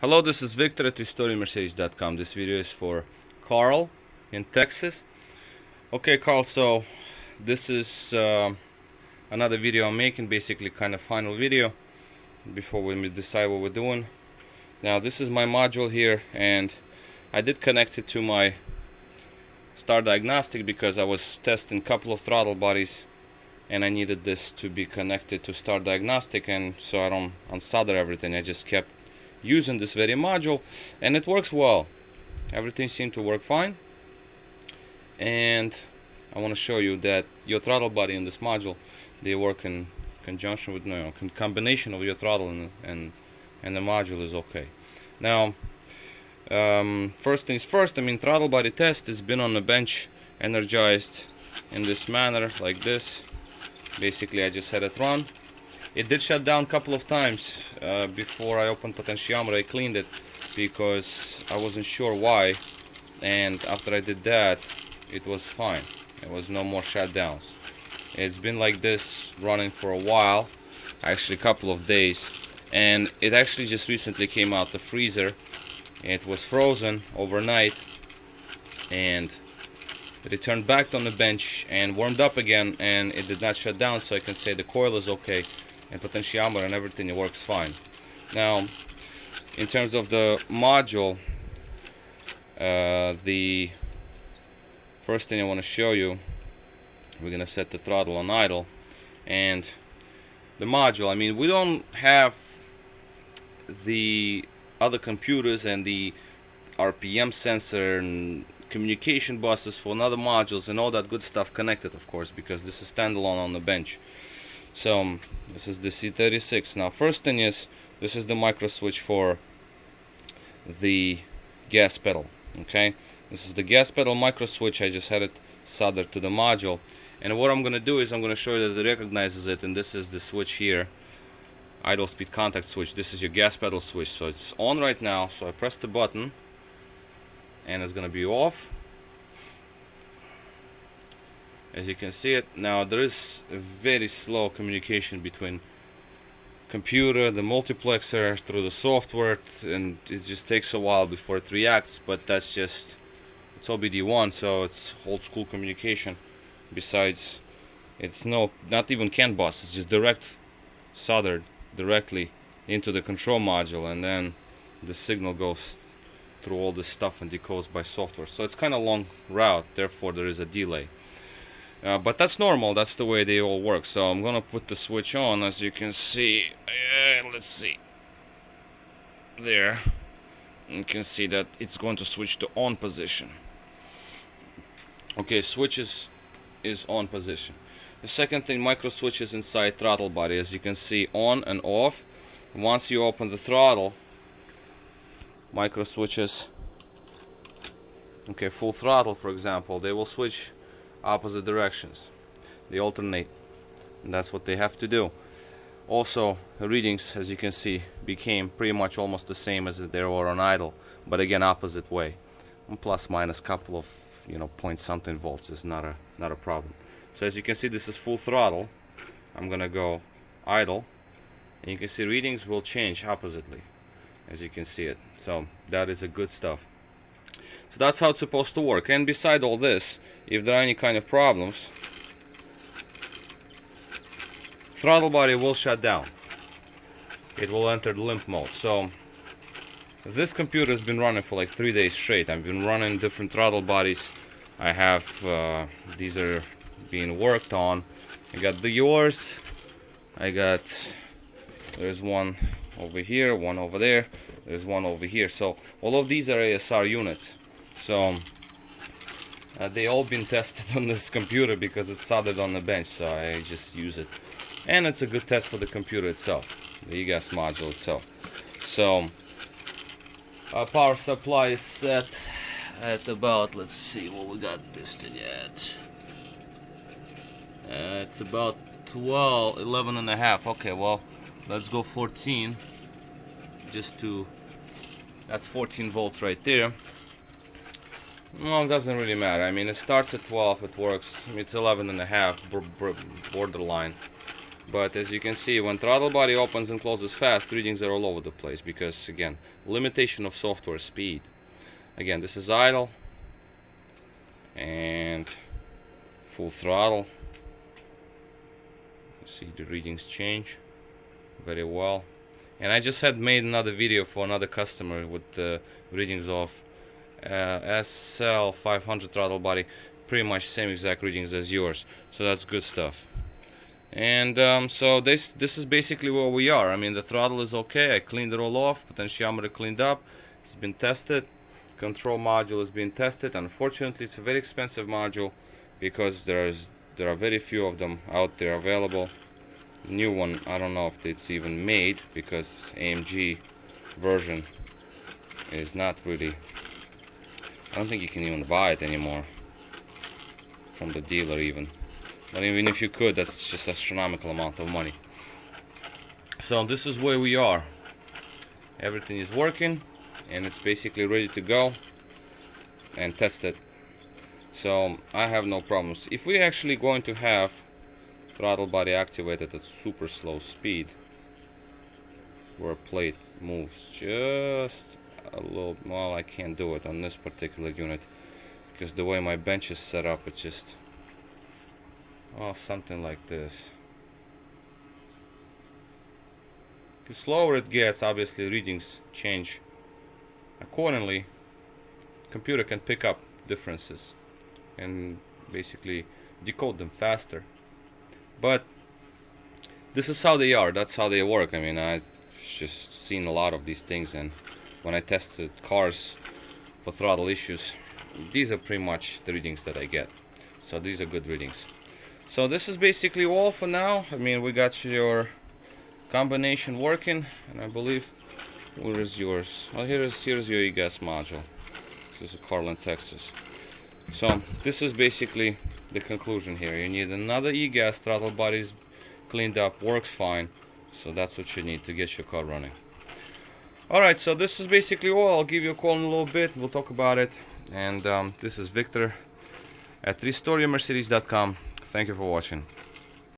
Hello, this is Victor at HistoryMercedes.com. This video is for Carl in Texas. Okay, Carl, so this is another video I'm making, basically kind of final video before we decide what we're doing. Now, this is my module here, and I did connect it to my Star Diagnostic because I was testing a couple of throttle bodies and I needed this to be connected to Star Diagnostic, and so I don't unsolder everything. I just kept using this very module and it works well. Everything seemed to work fine, and I want to show you that your throttle body and this module, they work in conjunction with combination of your throttle and the module is okay. Now, first things first, throttle body test has been on the bench, energized in this manner like this. Basically I just had it run. It did shut down a couple of times before I opened potentiometer. I cleaned it because I wasn't sure why, and after I did that it was fine. There was no more shutdowns. It's been like this running for a while, actually a couple of days, and it actually just recently came out the freezer. It was frozen overnight and it returned back on the bench and warmed up again, and it did not shut down, so I can say the coil is okay and potentiometer and everything, it works fine. Now, in terms of the module, the first thing I want to show you, we're gonna set the throttle on idle, and the module, we don't have the other computers and the RPM sensor and communication buses for other modules and all that good stuff connected, of course, because this is standalone on the bench. So this is the C36. Now, first thing is, this is the micro switch for the gas pedal. Okay, this is the gas pedal micro switch. I just had it soldered to the module, and what I'm gonna do is I'm gonna show you that it recognizes it, and this is the switch here, idle speed contact switch. This is your gas pedal switch, so it's on right now. So I press the button and it's gonna be off. As you can see it now, there is a very slow communication between computer, the multiplexer, through the software, and it just takes a while before it reacts, but that's just, it's OBD1, so it's old school communication. Besides, it's not even CAN bus, it's just direct soldered directly into the control module, and then the signal goes through all this stuff and decodes by software. So it's kind of long route, therefore there is a delay. But that's normal, that's the way they all work. So I'm gonna put the switch on. As you can see, let's see, there you can see that it's going to switch to on position. Okay, switch is on position. The second thing, micro switches inside throttle body, as you can see, on and off. Once you open the throttle, micro switches, okay, full throttle for example, they will switch opposite directions. They alternate, and that's what they have to do. Also, the readings, as you can see, became pretty much almost the same as they were on idle, but again opposite way. Plus minus couple of point something volts is not a problem. So as you can see, this is full throttle. I'm gonna go idle, and you can see readings will change oppositely, as you can see it. So that is a good stuff. So that's how it's supposed to work. And beside all this, if there are any kind of problems, throttle body will shut down. It will enter limp mode. So this computer has been running for like 3 days straight. I've been running different throttle bodies. I have these are being worked on. I got the yours. There's one over here, one over there. There's one over here. So all of these are ASR units. So they all been tested on this computer because it's soldered on the bench, so I just use it, and it's a good test for the computer itself, the Egas module itself. So our power supply is set at about, let's see what we got this thing at. It's about 11 and a half. Okay, well, let's go 14, that's 14 volts right there. Well, it doesn't really matter. It starts at 12, it works. It's 11 and a half, borderline. but as you can see, when throttle body opens and closes fast, readings are all over the place because, again, limitation of software speed. Again, this is idle and full throttle. See the readings change very well. And I just had made another video for another customer with the readings of SL500 throttle body, pretty much same exact readings as yours, so that's good stuff. And so this is basically where we are. I mean, the throttle is okay, I cleaned it all off, potentiometer cleaned up, it's been tested, control module is being tested. Unfortunately, it's a very expensive module because there are very few of them out there available. New one, I don't know if it's even made because AMG version is not really, I don't think you can even buy it anymore from the dealer even. But even if you could, that's just astronomical amount of money. So this is where we are. Everything is working and it's basically ready to go and test it. So I have no problems. If we're actually going to have throttle body activated at super slow speed, where a plate moves just a little, well, I can't do it on this particular unit because the way my bench is set up, it's just, well, something like this. The slower it gets, obviously readings change accordingly. Computer can pick up differences and basically decode them faster. But this is how they are, that's how they work. I mean, I've just seen a lot of these things, and when I tested cars for throttle issues, these are pretty much the readings that I get. So these are good readings. So this is basically all for now. I mean, we got your combination working, and I believe, where is yours? Well, here's your Egas module. This is Carl in Texas. So this is basically the conclusion here. You need another Egas, throttle body's cleaned up, works fine. So that's what you need to get your car running. Alright, so this is basically all. I'll give you a call in a little bit, we'll talk about it. And this is Victor at restoreyourmercedes.com. Thank you for watching.